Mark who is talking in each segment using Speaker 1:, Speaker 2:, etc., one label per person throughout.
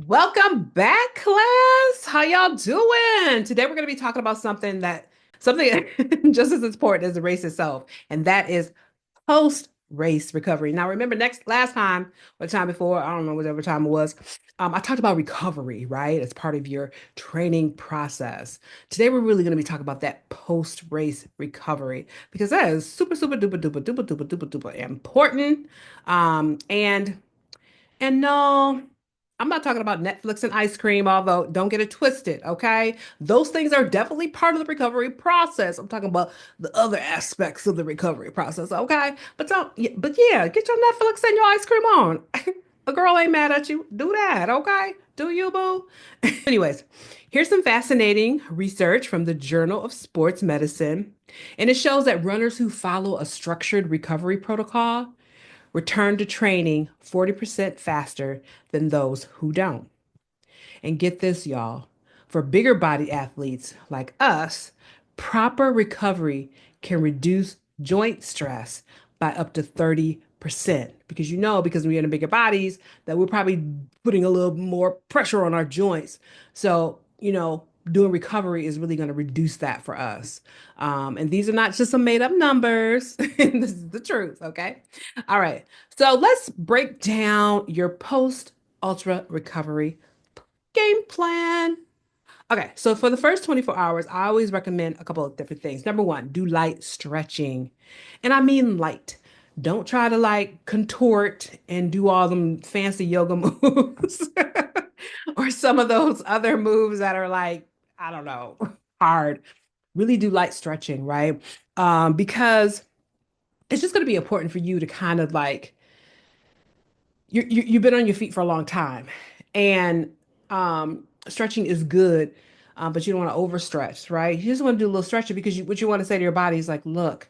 Speaker 1: Welcome back, class. How y'all doing? Today we're going to be talking about something just as important as the race itself, and that is post-race recovery. Now, remember, next last time or the time before, I don't know whatever time it was, I talked about recovery, right? As part of your training process. Today we're really going to be talking about that post-race recovery because that is super, super duper duper duper duper duper duper important. And no, I'm not talking about Netflix and ice cream, although don't get it twisted, okay? Those things are definitely part of the recovery process. I'm talking about the other aspects of the recovery process, okay? But yeah, get your Netflix and your ice cream on. A girl ain't mad at you. Do that, okay? Do you, boo? Anyways, here's some fascinating research from the Journal of Sports Medicine, and it shows that runners who follow a structured recovery protocol return to training 40% faster than those who don't. And get this, y'all, for bigger body athletes like us, proper recovery can reduce joint stress by up to 30%. Because we're in bigger bodies, that we're probably putting a little more pressure on our joints. So, doing recovery is really going to reduce that for us. And these are not just some made up numbers. This is the truth, okay? All right. So let's break down your post ultra recovery game plan. Okay, so for the first 24 hours, I always recommend a couple of different things. Number one, do light stretching. And I mean light. Don't try to like contort and do all them fancy yoga moves or some of those other moves that are like, I don't know, hard. Really do light stretching, right? Because it's just going to be important for you to kind of like you've been on your feet for a long time, and stretching is good, but you don't want to overstretch, right? You just want to do a little stretching because what you want to say to your body is like, look,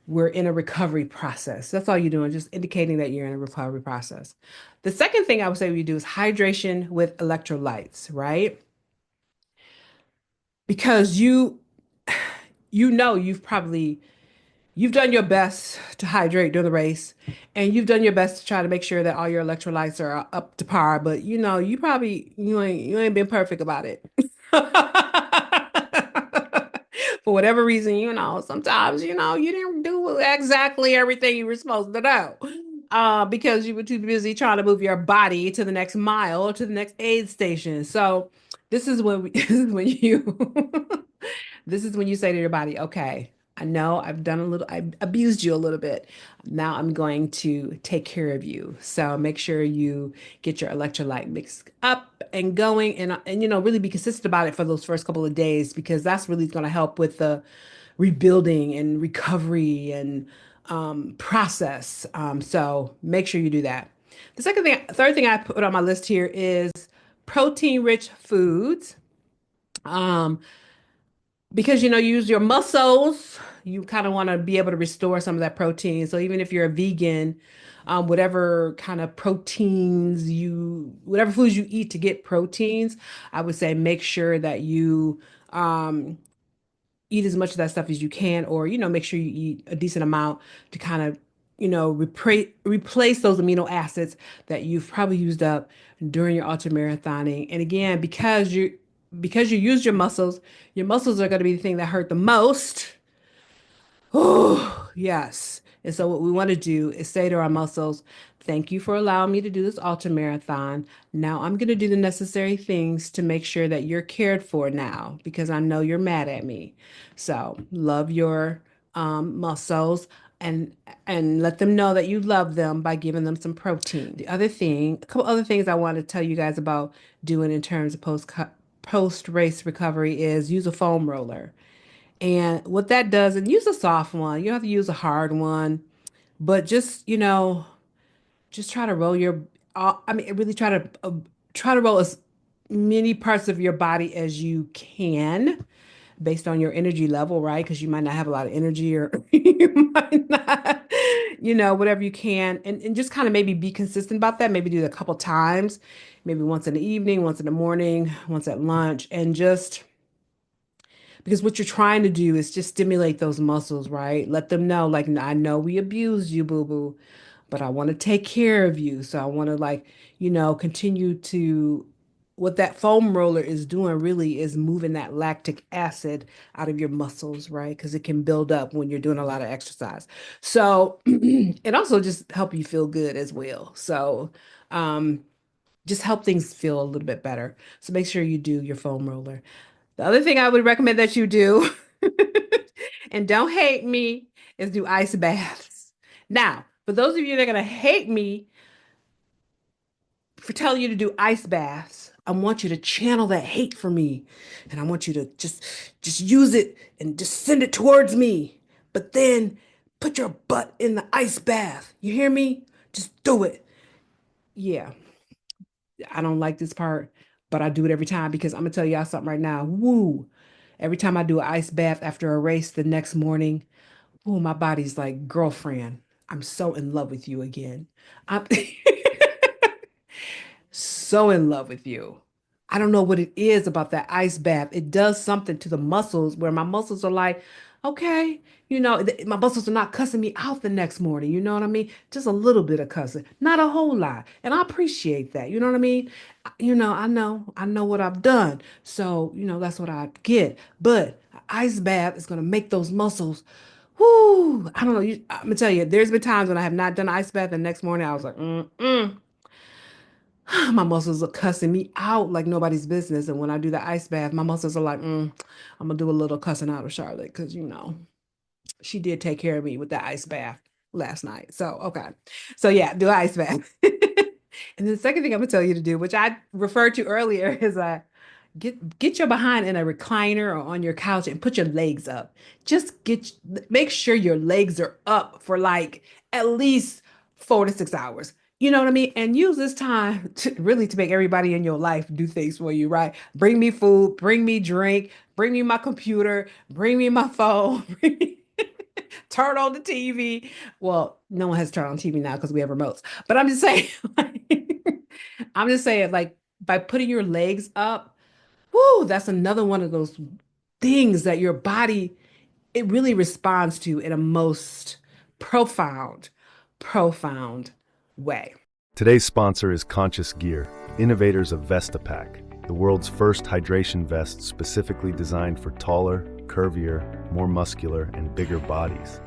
Speaker 1: we're in a recovery process. That's all you're doing, just indicating that you're in a recovery process. The second thing I would say we do is hydration with electrolytes, right? Because you've done your best to hydrate during the race, and you've done your best to try to make sure that all your electrolytes are up to par, but you ain't been perfect about it. For whatever reason, sometimes you didn't do exactly everything you were supposed to do. Because you were too busy trying to move your body to the next mile or to the next aid station. So this is when you this is when you say to your body, okay, I know I abused you a little bit. Now I'm going to take care of you. So make sure you get your electrolyte mix up and going, and really be consistent about it for those first couple of days, because that's really going to help with the rebuilding and recovery and process. So make sure you do that. Third thing I put on my list here is protein-rich foods. Um, because you use your muscles, you kind of want to be able to restore some of that protein. So even if you're a vegan, whatever kind of whatever foods you eat to get proteins, I would say make sure that you um, eat as much of that stuff as you can, or make sure you eat a decent amount to kind of replace those amino acids that you've probably used up during your ultramarathoning. And again, because you use your muscles are going to be the thing that hurt the most. Oh, yes. And so what we want to do is say to our muscles, thank you for allowing me to do this ultra marathon. Now I'm going to do the necessary things to make sure that you're cared for now, because I know you're mad at me. So love your muscles, and let them know that you love them by giving them some protein. A couple other things I want to tell you guys about doing in terms of post race recovery is use a foam roller. And what that does, and use a soft one. You don't have to use a hard one, but just try to roll really try to roll as many parts of your body as you can based on your energy level, right? Because you might not have a lot of energy, or you might not, whatever you can. And just kind of maybe be consistent about that. Maybe do it a couple times, maybe once in the evening, once in the morning, once at lunch, and just because what you're trying to do is just stimulate those muscles, right? Let them know, like, I know we abused you, boo boo, but I want to take care of you. So I want to, like, continue to what that foam roller is doing really is moving that lactic acid out of your muscles, right? Because it can build up when you're doing a lot of exercise. So it also just help you feel good as well. So um, just help things feel a little bit better. So make sure you do your foam roller. The other thing I would recommend that you do, and don't hate me, is do ice baths. Now, for those of you that are gonna hate me for telling you to do ice baths, I want you to channel that hate for me. And I want you to just use it and just send it towards me. But then put your butt in the ice bath. You hear me? Just do it. Yeah, I don't like this part, but I do it every time because I'm gonna tell y'all something right now. Woo! Every time I do an ice bath after a race the next morning, oh, my body's like, girlfriend, I'm so in love with you again. I'm so in love with you. I don't know what it is about that ice bath. It does something to the muscles where my muscles are like, okay, my muscles are not cussing me out the next morning. You know what I mean? Just a little bit of cussing, not a whole lot. And I appreciate that. You know what I mean? I know what I've done. So, that's what I get. But an ice bath is going to make those muscles, whoo, I don't know. I'm gonna tell you, there's been times when I have not done ice bath, and the next morning I was like, my muscles are cussing me out like nobody's business. And when I do the ice bath, my muscles are like, I'm gonna do a little cussing out of Charlotte because she did take care of me with the ice bath last night. So okay, so yeah, do ice bath. And then the second thing I'm gonna tell you to do, which I referred to earlier, is get your behind in a recliner or on your couch and put your legs up. Just make sure your legs are up for like at least 4 to 6 hours. You know what I mean? And use this time to really to make everybody in your life do things for you, right? Bring me food, bring me drink, bring me my computer, bring me my phone, turn on the TV. Well, no one has turned on TV now because we have remotes. But I'm just saying, I'm just saying, like, by putting your legs up, whoo, that's another one of those things that your body, it really responds to in a most profound, profound way.
Speaker 2: Today's sponsor is Conscious Gear, innovators of VestaPack, the world's first hydration vest specifically designed for taller, curvier, more muscular, and bigger bodies.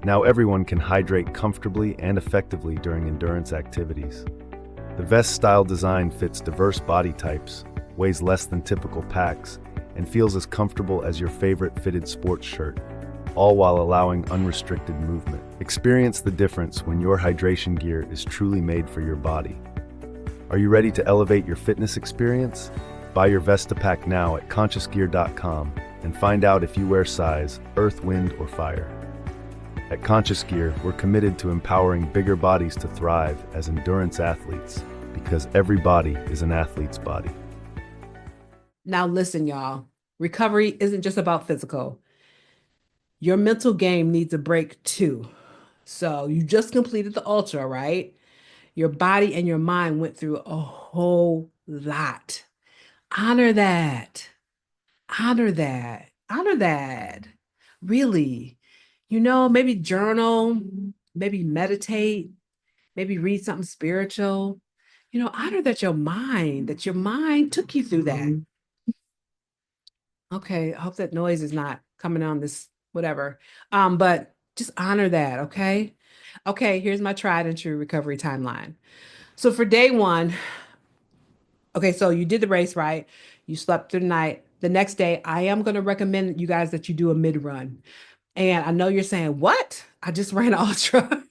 Speaker 2: Now everyone can hydrate comfortably and effectively during endurance activities. The vest-style design fits diverse body types, weighs less than typical packs, and feels as comfortable as your favorite fitted sports shirt, all while allowing unrestricted movement. Experience the difference when your hydration gear is truly made for your body. Are you ready to elevate your fitness experience? Buy your VestaPack now at consciousgear.com and find out if you wear size Earth, Wind, or Fire. At Conscious Gear, we're committed to empowering bigger bodies to thrive as endurance athletes, because every body is an athlete's body.
Speaker 1: Now, listen, y'all, recovery isn't just about physical. Your mental game needs a break too. So, you just completed the ultra, right? Your body and your mind went through a whole lot. Honor that. Honor that. Honor that. Really. Maybe journal, maybe meditate, maybe read something spiritual. Honor that your mind took you through that. Okay, I hope that noise is not coming on this, whatever. But just honor that, okay? Okay, here's my tried and true recovery timeline. So for day one, okay, so you did the race, right? You slept through the night. The next day, I am going to recommend you guys that you do a mid run. And I know you're saying, what? I just ran an ultra.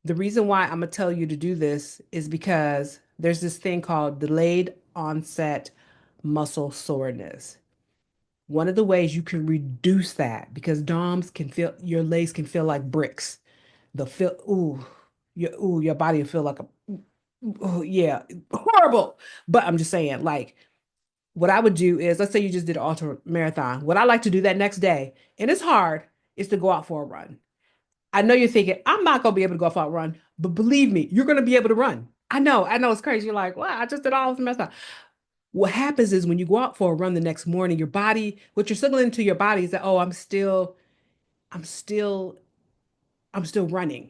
Speaker 1: The reason why I'm gonna tell you to do this is because there's this thing called delayed onset muscle soreness. One of the ways you can reduce that, because DOMs can feel your legs can feel like bricks. The feel your body will feel like a ooh, yeah, horrible. But I'm just saying, like, what I would do is, let's say you just did an ultra marathon. What I like to do that next day, and it's hard, is to go out for a run. I know you're thinking, I'm not going to be able to go out and run, but believe me, you're going to be able to run. I know it's crazy. You're like, well, I just did all this mess up. What happens is when you go out for a run the next morning, your body, what you're signaling to your body is that, oh, I'm still running.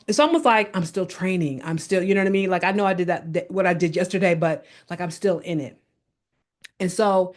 Speaker 1: it's almost like I'm still training. I'm still, you know what I mean? Like I know I did what I did yesterday, but like I'm still in it. And so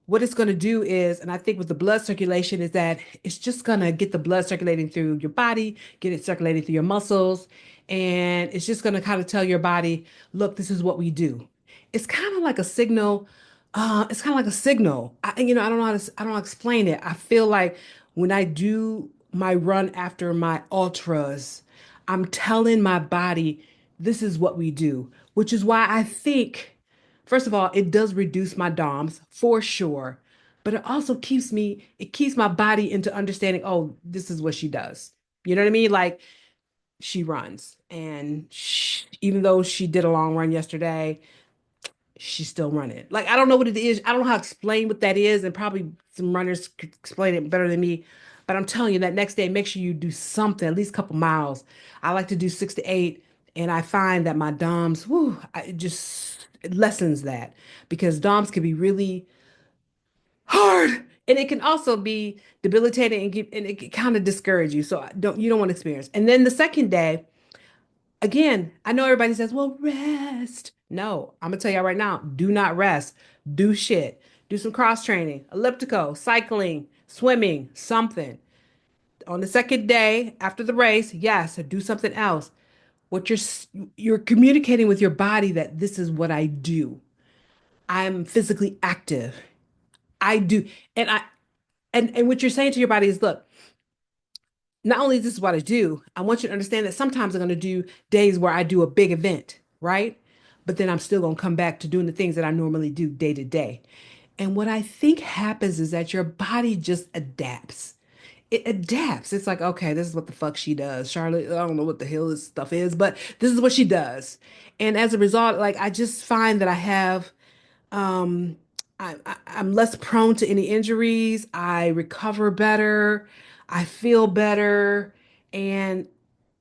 Speaker 1: what it's going to do is, and I think with the blood circulation, is that it's just going to get the blood circulating through your body, get it circulating through your muscles, and it's just going to kind of tell your body, look, this is what we do. It's kind of like a signal. It's kind of like a signal. I don't know I don't know how to explain it. I feel like when I do my run after my ultras, I'm telling my body, this is what we do, which is why I think. First of all, it does reduce my DOMs for sure, but it keeps my body into understanding, oh, this is what she does. You know what I mean? Like she runs, and even though she did a long run yesterday, she's still running. Like I don't know what it is. I don't know how to explain what that is, and probably some runners could explain it better than me. But I'm telling you that next day, make sure you do something, at least a couple miles. I like to do 6 to 8, and I find that my DOMs, it just it lessens that because DOMs can be really hard, and it can also be debilitating and it can kind of discourage you. So you don't want to experience. And then the second day. Again, I know everybody says, well, rest. No, I'm gonna tell y'all right now, do not rest. Do shit. Do some cross training, elliptical, cycling, swimming, something. On the second day after the race, yes, do something else. What you're communicating with your body that this is what I do. I'm physically active. I do, and and what you're saying to your body is, look, not only is this what I do, I want you to understand that sometimes I'm going to do days where I do a big event, right? But then I'm still going to come back to doing the things that I normally do day to day. And what I think happens is that your body just adapts. It adapts. It's like, okay, this is what the fuck she does. Charlotte, I don't know what the hell this stuff is, but this is what she does. And as a result, like I just find that I have um, I'm less prone to any injuries. I recover better. I feel better. And,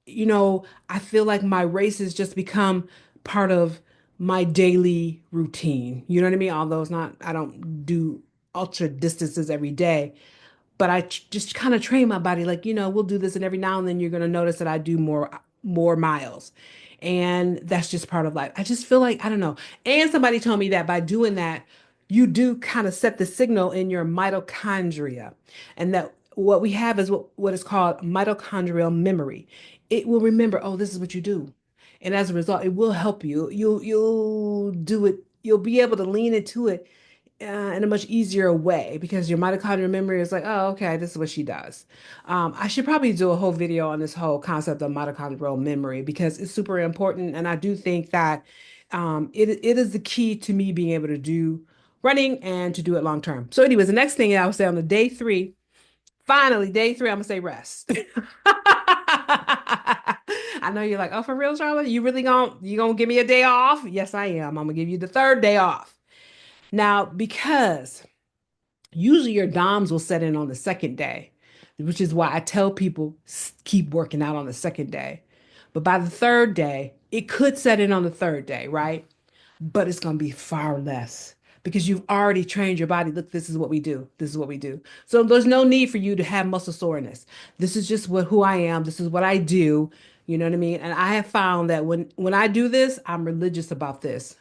Speaker 1: I feel like my races just become part of my daily routine. You know what I mean? Although I don't do ultra distances every day, but just kind of train my body like, we'll do this and every now and then you're going to notice that I do more miles. And that's just part of life. I just feel like, I don't know. And somebody told me that by doing that, you do kind of set the signal in your mitochondria. And that what we have is what is called mitochondrial memory. It will remember, oh, this is what you do. And as a result, it will help you. You'll do it. You'll be able to lean into it in a much easier way because your mitochondrial memory is like, oh, okay, this is what she does. I should probably do a whole video on this whole concept of mitochondrial memory because it's super important. And I do think that it is the key to me being able to do running and to do it long term. So, anyways, the next thing I would say on the day three, finally, day three, I'm gonna say rest. I know you're like, oh, for real, Charlotte? You gonna give me a day off? Yes, I am. I'm gonna give you the third day off. Now, because usually your DOMs will set in on the second day, which is why I tell people keep working out on the second day. But by the third day, it could set in on the third day, right? But it's going to be far less because you've already trained your body. Look, this is what we do. This is what we do. So there's no need for you to have muscle soreness. This is just who I am. This is what I do. You know what I mean? And I have found that when I do this, I'm religious about this.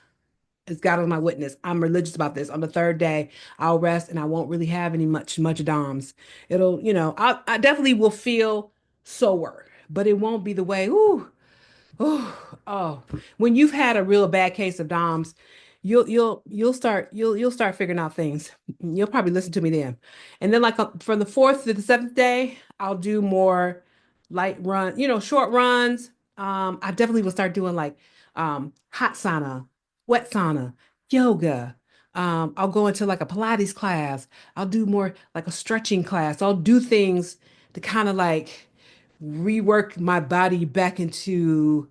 Speaker 1: As God is my witness. I'm religious about this. On the third day, I'll rest and I won't really have any much DOMs. It'll, I definitely will feel sore, but it won't be the way, ooh, oh. When you've had a real bad case of DOMs, you'll start figuring out things. You'll probably listen to me then. And then like from the fourth to the seventh day, I'll do more light run, short runs. I definitely will start doing like hot sauna, wet sauna, yoga. I'll go into like a Pilates class. I'll do more like a stretching class. I'll do things to kind of like rework my body back into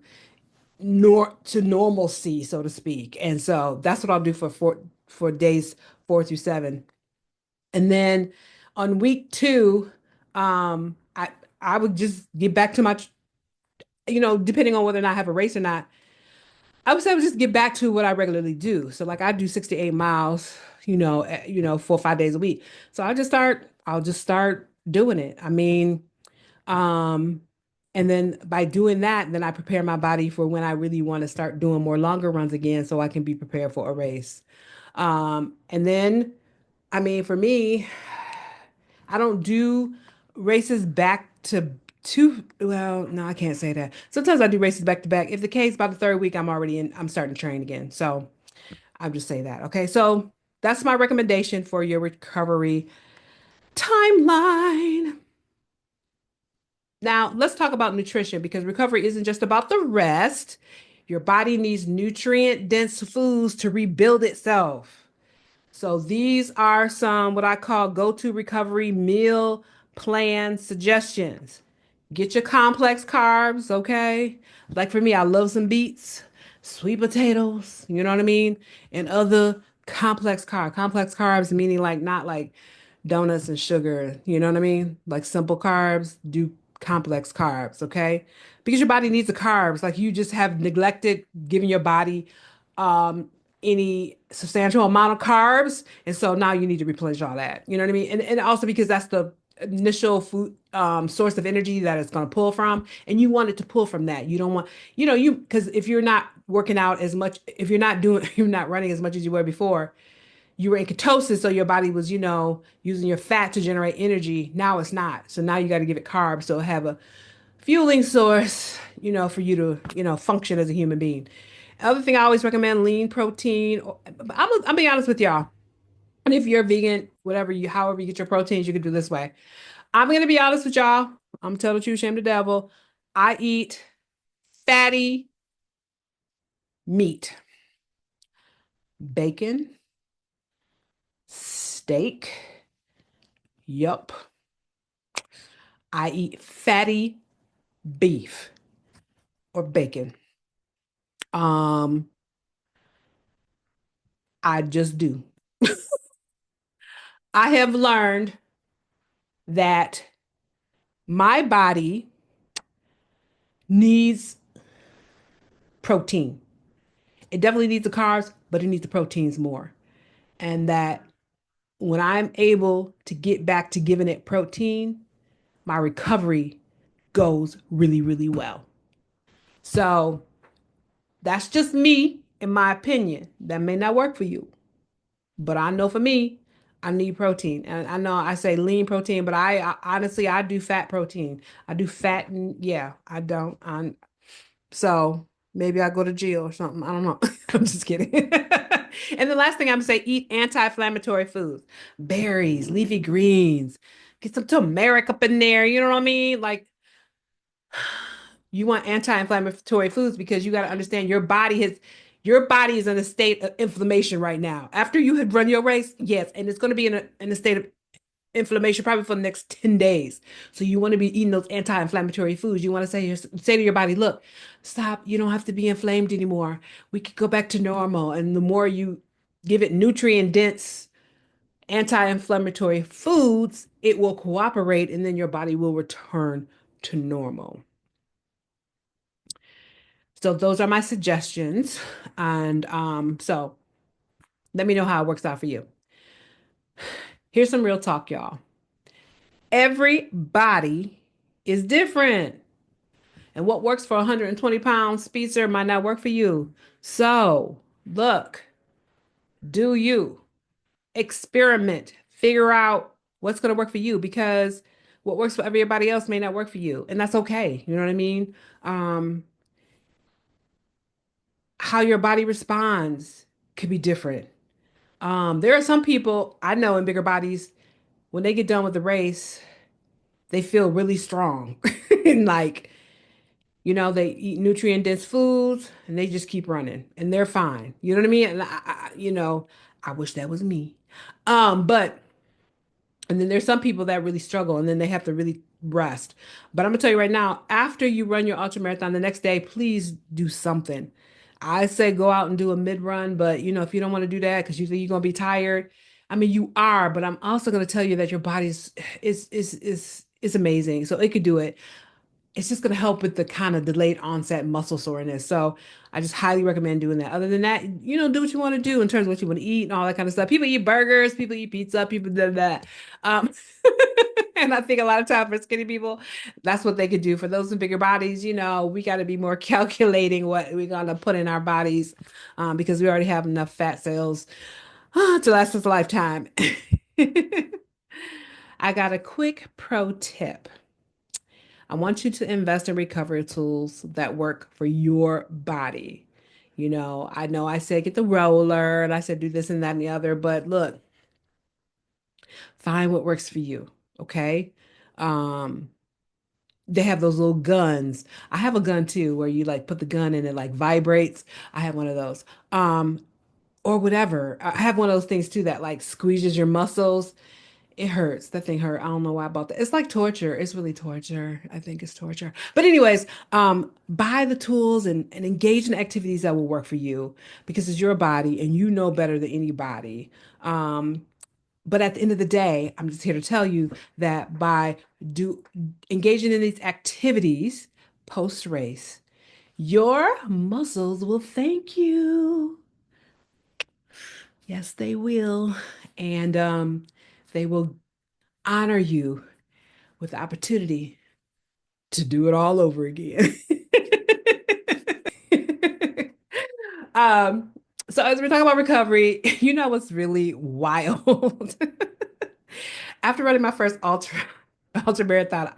Speaker 1: to normalcy, so to speak. And so that's what I'll do for days 4 through 7. And then on week 2, I would just get back to depending on whether or not I have a race or not, I would say I would just get back to what I regularly do. So like I do 6 to 8 miles, 4 or 5 days a week. So I'll just start doing it. I mean, um, And then by doing that, then I prepare my body for when I really want to start doing more longer runs again so I can be prepared for a race. And then, I mean, for me, I don't do races back to two. Well, no, I can't say that. Sometimes I do races back to back. If the case, by the third week, I'm starting to train again. So I'll just say that. Okay. So that's my recommendation for your recovery timeline. Now, let's talk about nutrition because recovery isn't just about the rest. Your body needs nutrient-dense foods to rebuild itself. So these are some what I call go-to recovery meal plan suggestions. Get your complex carbs, okay? Like for me, I love some beets, sweet potatoes, you know what I mean? And other complex carbs. Complex carbs meaning like not like donuts and sugar, you know what I mean? Like simple carbs, do complex carbs, okay? Because your body needs the carbs. Like you just have neglected giving your body um any substantial amount of carbs. And so now you need to replenish all that. You know what I mean? And also because that's the initial food source of energy that it's going to pull from. And you want it to pull from that. You don't want, because if you're not working out as much, if you're not doing, you're not running as much as you were before, you were in ketosis, so your body was, using your fat to generate energy. Now it's not. So now you got to give it carbs. So have a fueling source, for you to, function as a human being. Other thing I always recommend lean protein. I'm be honest with y'all. And if you're vegan, however you get your proteins, you can do this way. I'm gonna be honest with y'all. I'm telling the truth, shame the devil. I eat fatty meat, bacon, steak. Yup. I eat fatty beef or bacon. Um, I just do. I have learned that my body needs protein. It definitely needs the carbs, but it needs the proteins more. And that when I'm able to get back to giving it protein, my recovery goes really, really well. So that's just me, in my opinion. That may not work for you, but I know for me, I need protein. And I know I say lean protein, but I honestly, I do fat protein. I do fat and yeah, I don't. So maybe I go to jail or something. I don't know. I'm just kidding. And the last thing I'm gonna say, eat anti-inflammatory foods, berries, leafy greens, get some turmeric up in there. You know what I mean? Like you want anti-inflammatory foods because you got to understand your body is in a state of inflammation right now. After you had run your race, yes, and it's going to be in a state of inflammation probably for the next 10 days. So you want to be eating those anti-inflammatory foods. You want to say to your body, look, stop, you don't have to be inflamed anymore. We could go back to normal. And the more you give it nutrient dense anti-inflammatory foods, it will cooperate and then your body will return to normal. So those are my suggestions. And so let me know how it works out for you. Here's some real talk, y'all. Everybody is different. And what works for a 120-pound speedster might not work for you. So look, do you experiment, figure out what's going to work for you because what works for everybody else may not work for you. And that's okay. You know what I mean? Um, how your body responds could be different. There are some people I know in bigger bodies, when they get done with the race, they feel really strong. And like, they eat nutrient dense foods and they just keep running and they're fine. You know what I mean? And I wish that was me. But and then there's some people that really struggle and then they have to really rest. But I'm gonna tell you right now, after you run your ultra marathon the next day, please do something. I say go out and do a mid run, but if you don't want to do that because you think you're gonna be tired, I mean you are, but I'm also gonna tell you that your body's is amazing. So it could do it. It's just going to help with the kind of delayed onset muscle soreness. So I just highly recommend doing that. Other than that, do what you want to do in terms of what you want to eat and all that kind of stuff. People eat burgers, people eat pizza, people do that. Um, And I think a lot of time for skinny people, that's what they could do. For those in bigger bodies, we got to be more calculating what we're gonna put in our bodies, because we already have enough fat cells to last us a lifetime. I got a quick pro tip. I want you to invest in recovery tools that work for your body. I know I said get the roller and I said do this and that and the other, but look, find what works for you. Okay. Um, they have those little guns. I have a gun too, where you like put the gun in, it like vibrates. I have one of those. Or whatever. I have one of those things too that like squeezes your muscles. It hurts. That thing hurt. I don't know why about that. It's like torture. It's really torture. I think it's torture. But anyways, buy the tools and engage in activities that will work for you because it's your body and you know better than anybody. But at the end of the day, I'm just here to tell you that by do engaging in these activities post race, your muscles will thank you. Yes, they will. And they will honor you with the opportunity to do it all over again. um, so as we're talking about recovery, you know what's really wild? After running my first ultra marathon,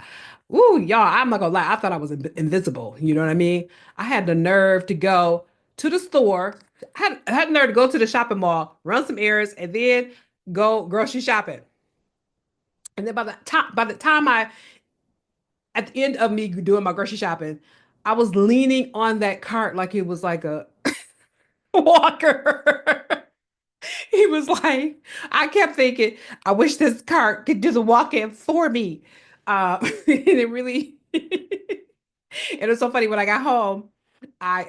Speaker 1: ooh, y'all, I'm not gonna lie, I thought I was invisible. You know what I mean? I had the nerve to go to the store. I had the nerve to go to the shopping mall, run some errands, and then go grocery shopping. And then by the time at the end of me doing my grocery shopping, I was leaning on that cart like it was like a walker. He was like, I kept thinking, I wish this cart could do the walk-in for me. And it really, it was so funny when I got home. I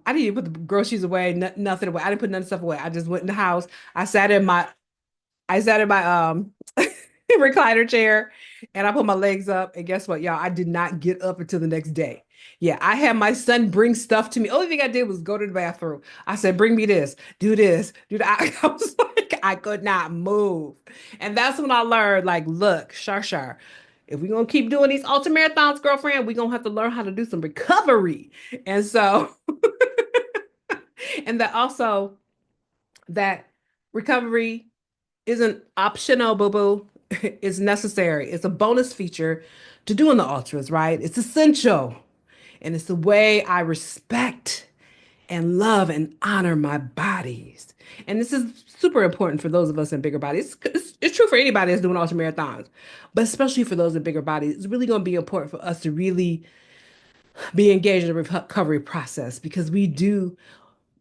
Speaker 1: didn't even put the groceries away, nothing away. I didn't put none of the stuff away. I just went in the house. I sat in my recliner chair and I put my legs up. And guess what, y'all? I did not get up until the next day. Yeah, I had my son bring stuff to me. Only thing I did was go to the bathroom. I said, bring me this, do that. I was like, I could not move. And that's when I learned, like, look, Shar, if we're gonna keep doing these ultra marathons, girlfriend, we're gonna have to learn how to do some recovery. And so, and that also that recovery isn't optional, boo boo. It's necessary. It's a bonus feature to doing the ultras, right? It's essential. And it's the way I respect and love and honor my bodies. And this is super important for those of us in bigger bodies. It's true for anybody that's doing ultra marathons, but especially for those in bigger bodies. It's really going to be important for us to really be engaged in the recovery process because we do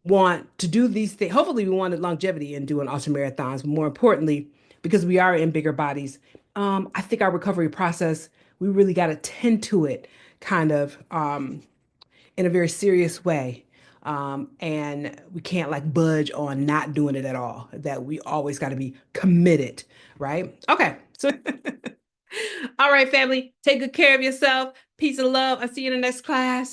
Speaker 1: want to do these things. Hopefully, we wanted longevity in doing ultra marathons, but more importantly, because we are in bigger bodies, I think our recovery process, we really got to tend to it kind of in a very serious way. And we can't like budge on not doing it at all, that we always got to be committed, right? Okay. So, all right, family, take good care of yourself. Peace and love. I'll see you in the next class.